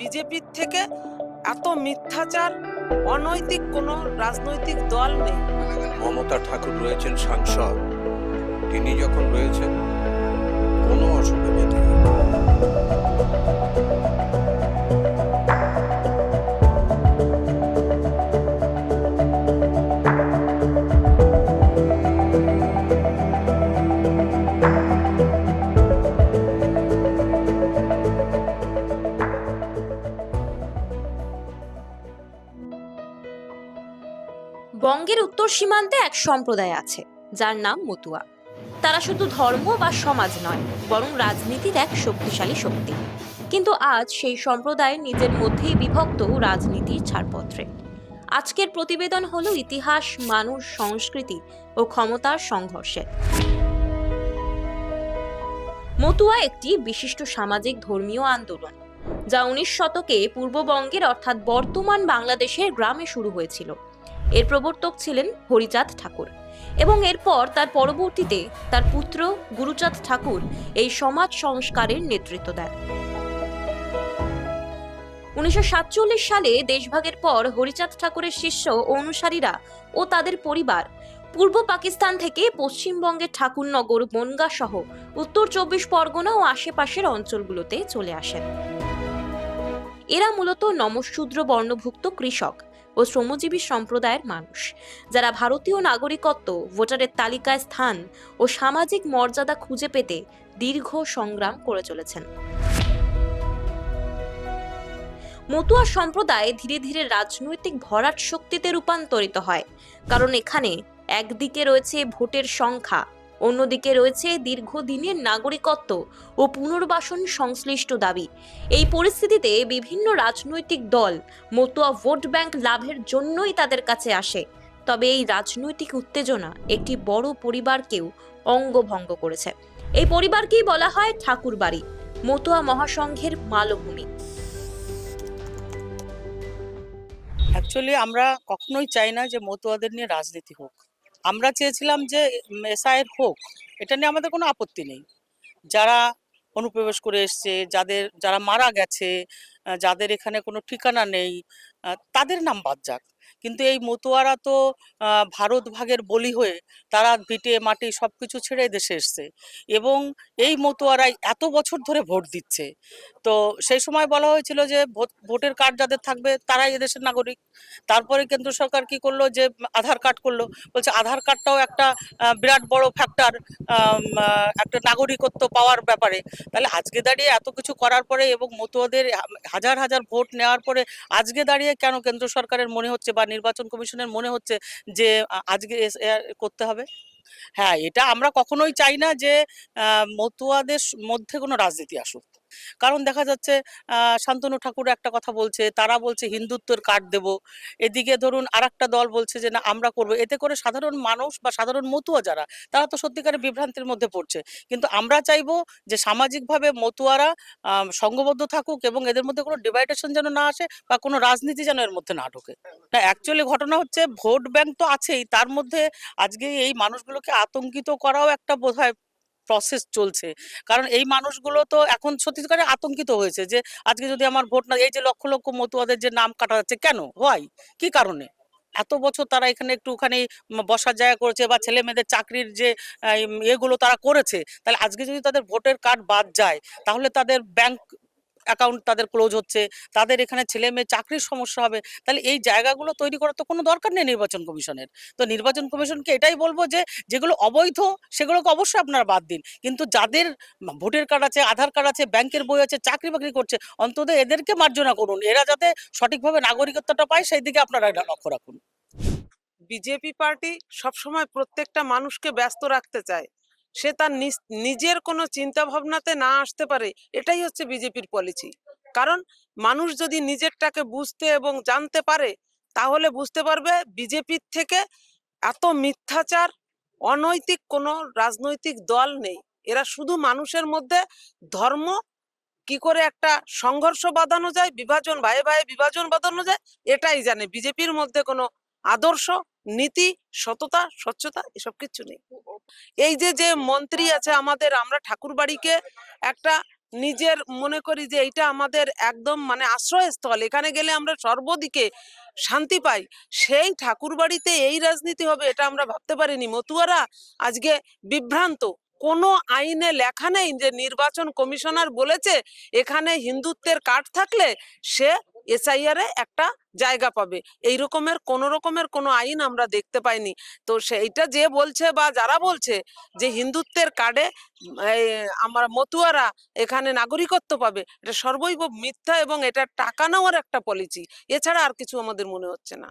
বিজেপির থেকে এত মিথ্যাচার, অনৈতিক কোনো রাজনৈতিক দল নেই। মমতা ঠাকুর রয়েছেন সাংসদ, তিনি যখন রয়েছেন কোনো অসুবিধা নেই। বঙ্গের উত্তর সীমান্তে এক সম্প্রদায় আছে যার নাম মতুয়া। তারা শুধু ধর্ম বা সমাজ নয়, বরং রাজনীতির এক শক্তিশালী শক্তি। কিন্তু আজ সেই সম্প্রদায় নিজের মধ্যেই বিভক্ত রাজনীতির ছাড়পত্রে। আজকের প্রতিবেদন হলো ইতিহাস, মানুষ, সংস্কৃতি ও ক্ষমতার সংঘর্ষে। মতুয়া একটি বিশিষ্ট সামাজিক ধর্মীয় আন্দোলন, যা 19 শতকে পূর্ববঙ্গের অর্থাৎ বর্তমান বাংলাদেশের গ্রামে শুরু হয়েছিল। এর প্রবর্তক ছিলেন হরিচাঁদ ঠাকুর এবং এরপর তার পরবর্তীতে তার পুত্র গুরুচাঁদ ঠাকুর এই সমাজ সংস্কারের নেতৃত্ব দেন। 1947 সালে দেশভাগের পর হরিচাঁদ ঠাকুরের শিষ্য ও অনুসারীরা ও তাদের পরিবার পূর্ব পাকিস্তান থেকে পশ্চিমবঙ্গের ঠাকুরনগর, বনগাঁ সহ উত্তর 24 পরগনা ও আশেপাশের অঞ্চলগুলোতে চলে আসেন। এরা মূলত নমশূদ্র বর্ণভুক্ত কৃষক ও শ্রমজীবী সম্প্রদায়ের মানুষ, যারা ভারতীয় নাগরিকত্ব, ভোটারের তালিকায় স্থান ও সামাজিক মর্যাদা খুঁজে পেতে দীর্ঘ সংগ্রাম করে চলেছেন। মতুয়া সম্প্রদায় ধীরে ধীরে রাজনৈতিক ভরাট শক্তিতে রূপান্তরিত হয়, কারণ এখানে একদিকে রয়েছে ভোটের সংখ্যা, অন্যদিকে রয়েছে দীর্ঘদিনের নাগরিকত্ব ও পুনর্বাসন সংশ্লিষ্ট দাবি। এই পরিস্থিতিতে বিভিন্ন রাজনৈতিক দল মতুয়া ভোট ব্যাংক লাভের জন্যই তাদের কাছে আসে। তবে এই রাজনৈতিক উত্তেজনা একটি বড় পরিবারকেও অঙ্গভঙ্গ করেছে। এই পরিবারকেই বলা হয় ঠাকুরবাড়ি, মতুয়া মহাসংঘের মালভূমি। অ্যাকচুয়ালি আমরা কখনোই চাই না যে মতুয়াদের নিয়ে রাজনীতি হোক। আমরা চেয়েছিলাম যে এসআইয়ের হোক, এটা নিয়ে আমাদের কোনো আপত্তি নেই। যারা অনুপ্রবেশ করে এসছে, যারা মারা গেছে, যাদের এখানে কোনো ঠিকানা নেই, তাদের নাম বাদ যাক। কিন্তু এই মতুয়ারা তো ভারত ভাগের বলি হয়ে তারা ভিটে মাটি সবকিছু ছেড়ে দেশে এসছে, এবং এই মতুয়ারাই এত বছর ধরে ভোট দিচ্ছে। তো সেই সময় বলা হয়েছিল যে ভোটের কার্ড যাদের থাকবে তারাই এদেশের নাগরিক। তারপরে কেন্দ্র সরকার কি করলো, যে আধার কার্ড করলো, বলছে আধার কার্ডটাও একটা বিরাট বড় ফ্যাক্টর একটা নাগরিকত্ব পাওয়ার ব্যাপারে। তাহলে আজকে দাঁড়িয়ে এত কিছু করার পরে এবং মতুয়াদের হাজার হাজার ভোট নেওয়ার পরে আজকে দাঁড়িয়ে কেন কেন্দ্র সরকারের মনে হচ্ছে বা নির্বাচন কমিশনের মনে হচ্ছে যে আজকে করতে হবে? হ্যাঁ, এটা আমরা কখনোই চাই না যে মতুয়াদের মধ্যে কোনো রাজনীতি আসুক। কারণ দেখা যাচ্ছে শান্তনু ঠাকুর একটা কথা বলছে, তারা বলছে হিন্দুত্বের কার্ড দেব, এদিকে ধরুন আরেকটা দল বলছে যে না আমরা করব। এতে করে সাধারণ মানুষ বা সাধারণ মতুয়া যারা, তারা তো সত্যিকারের বিভ্রান্তির মধ্যে পড়ছে। কিন্তু আমরা চাইবো যে সামাজিকভাবে মতুয়ারা সংঘবদ্ধ থাকুক এবং এদের মধ্যে কোনো ডিভাইডেশন যেন না আসে বা কোনো রাজনীতি যেন এর মধ্যে না ঢোকে। না, অ্যাকচুয়ালি ঘটনা হচ্ছে ভোট ব্যাংক তো আছেই, তার মধ্যে আজকে এই মানুষগুলোকে আতঙ্কিত করাও একটা বোধহয় প্রসেস চলছে। কারণ এই মানুষগুলো তো এখন সত্যিকারে আতঙ্কিত হয়েছে যে আজকে যদি আমার ভোট না, এই যে লক্ষ লক্ষ মতুয়াদের যে নাম কাটা যাচ্ছে, কেন হয়, কি কারণে? এত বছর তারা এখানে একটুখানি বসার জায়গা করেছে বা ছেলে মেয়েদের চাকরির যে এগুলো তারা করেছে, তাহলে আজকে যদি তাদের ভোটের কার্ড বাদ যায়, তাহলে তাদের ব্যাংক অ্যাকাউন্ট তাদের ক্লোজ হচ্ছে, তাদের এখানে ছেলে মেয়ে চাকরির সমস্যা হবে। তাহলে এই জায়গাগুলো তৈরি করার তো কোনো দরকার নেই নির্বাচন কমিশনের। তো নির্বাচন কমিশনকে এটাই বলবো যে যেগুলো অবৈধ সেগুলোকে অবশ্যই আপনারা বাদ দিন, কিন্তু যাদের ভোটার কার্ড আছে, আধার কার্ড আছে, ব্যাংকের বই আছে, চাকরি বাকরি করছে, অন্তত এদেরকে মার্জনা করুন। এরা যাতে সঠিকভাবে নাগরিকত্বটা পায় সেই দিকে আপনারা লক্ষ্য রাখুন। বিজেপি পার্টি সবসময় প্রত্যেকটা মানুষকে ব্যস্ত রাখতে চায়। সে তার নিজের কোনো চিন্তা ভাবনাতে না আসতে পারে, এটাই হচ্ছে বিজেপির পলিসি। কারণ মানুষ যদি নিজেরটাকে বুঝতে এবং জানতে পারে, তাহলে বুঝতে পারবে বিজেপির থেকে এত মিথ্যাচার, অনৈতিক কোনো রাজনৈতিক দল নেই। এরা শুধু মানুষের মধ্যে ধর্ম কি করে একটা সংঘর্ষ বাঁধানো যায়, বিভাজন, ভাইয়ে ভাইয়ে বিভাজন বাঁধানো যায়, এটাই জানে। বিজেপির মধ্যে কোনো আদর্শ, নীতি, সততা, স্বচ্ছতা এসব কিছু নেই। এই যে যে মন্ত্রী আছে আমাদের, আমরা ঠাকুরবাড়িকে একটা নিজের মনে করি যে এইটা আমাদের একদম মানে আশ্রয়স্থল, এখানে গেলে আমরা সর্বদিকে শান্তি পাই, সেই ঠাকুরবাড়িতে এই রাজনীতি হবে এটা আমরা ভাবতে পারিনি। মতুয়ারা আজকে বিভ্রান্ত। কোনো আইনে লেখা নেই যে নির্বাচন কমিশনার বলেছে এখানে হিন্দুত্বের কার্ড থাকলে সে এসআইআর এ একটা জায়গা পাবে, এই রকমের কোনো আইন আমরা দেখতে পাইনি। তো সেইটা যে বলছে বা যারা বলছে যে হিন্দুত্বের কার্ডে আমার মতুয়ারা এখানে নাগরিকত্ব পাবে, এটা সর্বৈব মিথ্যা এবং এটা টাকা নেওয়ার একটা পলিসি, এছাড়া আর কিছু আমাদের মনে হচ্ছে না।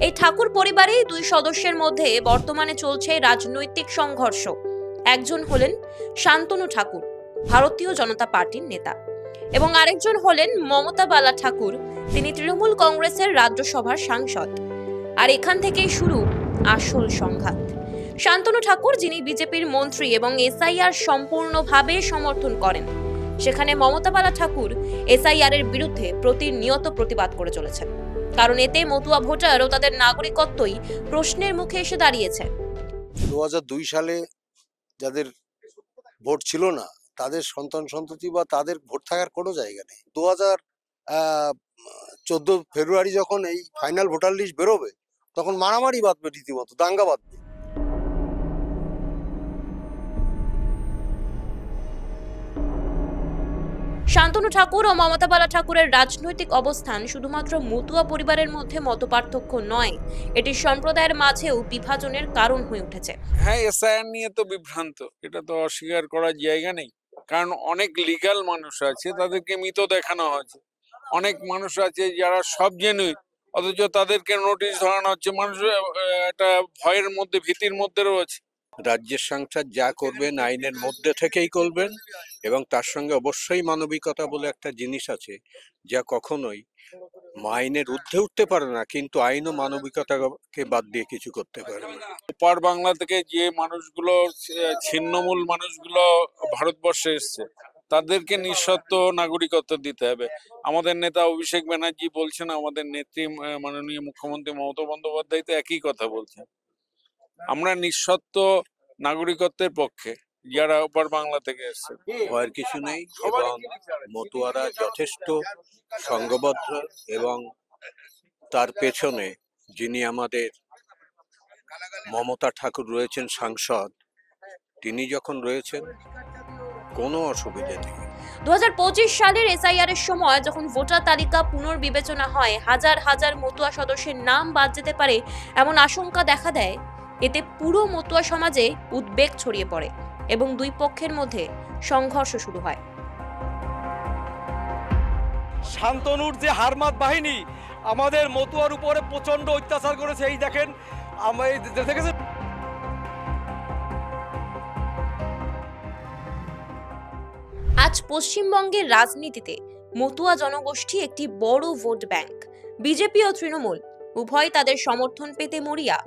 এই ঠাকুর পরিবারেই দুই সদস্যের মধ্যে বর্তমানে চলছে রাজনৈতিক সংঘর্ষ। একজন হলেন শান্তনু ঠাকুর, ভারতীয় জনতা পার্টির নেতা, এবং আরেকজন হলেন মমতা বালা ঠাকুর, তিনি তৃণমূল কংগ্রেসের রাজ্যসভার সাংসদ। আর এখান থেকেই শুরু আসল সংঘাত। শান্তনু ঠাকুর, যিনি বিজেপির মন্ত্রী এবং এসআইআর সম্পূর্ণভাবে সমর্থন করেন, সেখানে মমতা বালা ঠাকুর এসআইআর এর বিরুদ্ধে প্রতিনিয়ত প্রতিবাদ করে চলেছেন, কারণ এতে মতুয়া ভোটার ও তাদের নাগরিকত্বই প্রশ্নের মুখে এসে দাঁড়িয়েছে। 2002 সালে যাদের ভোট ছিল না তাদের সন্তান সন্ততি বা তাদের ভোট থাকার কোনো জায়গা নেই। 2014 ফেব্রুয়ারি যখন এই ফাইনাল ভোটার লিস্ট বেরোবে তখন মারামারি বাঁধবে, রীতিমতো দাঙ্গা বাঁধবে। শান্তনু ঠাকুর ও মমতা বালা ঠাকুরের রাজনৈতিক অবস্থান শুধুমাত্র মতুয়া পরিবারের মধ্যে মতপার্থক্য নয়, এটি সম্প্রদায়ের মাঝেও বিভাজনের কারণ হয়ে উঠেছে। হ্যাঁ, এসআইআর নিয়ে তো বিভ্রান্ত, এটা তো অস্বীকার করার জায়গা নেই। কারণ অনেক লিগ্যাল মানুষ আছে, তাদেরকে মৃত দেখানো হয়েছে। অনেক মানুষ আছে যারা সব জেনুইন, অথচ তাদেরকে নোটিশ ধরানো হচ্ছে। মানুষ একটা ভয়ের মধ্যে, ভীতির মধ্যে রয়েছে। রাজ্যের সংসদ যা করবেন আইনের মধ্যে থেকেই করবেন, এবং তার সঙ্গে অবশ্যই মানবিকতা বলে একটা জিনিস আছে যা কখনোই আইনের ঊর্ধ্বে উঠতে পারে না, কিন্তু আইন ও মানবিকতাকে বাদ দিয়ে কিছু করতে পারে না। ওপার বাংলা থেকে যে মানুষগুলো, ছিন্নমূল মানুষগুলো ভারতবর্ষে এসছে, তাদেরকে নিঃশর্ত নাগরিকত্ব দিতে হবে। আমাদের নেতা অভিষেক ব্যানার্জি বলছেন, আমাদের নেত্রী মাননীয় মুখ্যমন্ত্রী মমতা বন্দ্যোপাধ্যায় তো একই কথা বলছেন। আমরা নিঃশর্ত নাগরিকত্বের পক্ষে, যারা ওপার বাংলা থেকে এসছে। ভয়ের কিছু নেই, এবং মতুয়ারা যথেষ্ট সংঘবদ্ধ, এবং তার পেছনে যিনি আমাদের মমতা ঠাকুর রয়েছেন সাংসদ, তিনি যখন রয়েছেন কোনো অসুবিধে নেই। 2025 সালের এসআইআর এর সময় যখন ভোটার তালিকা পুনর্বিবেচনা হয়, হাজার হাজার মতুয়া সদস্যের নাম বাদ যেতে পারে এমন আশঙ্কা দেখা দেয়। এতে পুরো মতুয়া সমাজে উদ্বেগ ছড়িয়ে পড়ে এবং দুই পক্ষের মধ্যে সংঘর্ষ শুরু হয়। শান্তনুর যে হারমাত বাহিনী আমাদের মতুয়ার উপরে প্রচন্ড অত্যাচার করেছে, এই দেখেন দেখেছেন। আজ পশ্চিমবঙ্গের রাজনীতিতে মতুয়া জনগোষ্ঠী একটি বড় ভোট ব্যাংক। বিজেপি ও তৃণমূল উভয় তাদের সমর্থন পেতে মরিয়া,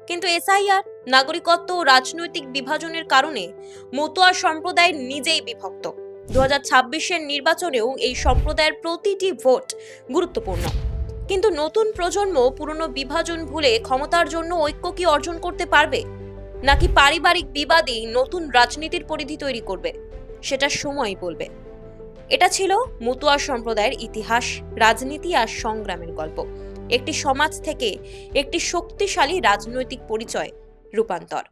কিন্তু এসআইআর, নাগরিকত্ব ও রাজনৈতিক বিভাজনের কারণে মতুয়া সম্প্রদায় নিজেই বিভক্ত। 2026-এর নির্বাচনেও এই সম্প্রদায়ের প্রতিটি ভোট গুরুত্বপূর্ণ। কিন্তু নতুন প্রজন্ম পুরনো বিভাজন ভুলে ক্ষমতার জন্য ঐক্য কি অর্জন করতে পারবে, নাকি পারিবারিক বিবাদই নতুন রাজনীতির পরিধি তৈরি করবে, সেটা সময়ই বলবে। এটা ছিল মতুয়া সম্প্রদায়ের ইতিহাস, রাজনীতি আর সংগ্রামের গল্প। একটি সমাজ থেকে একটি শক্তিশালী রাজনৈতিক পরিচয় রূপান্তর।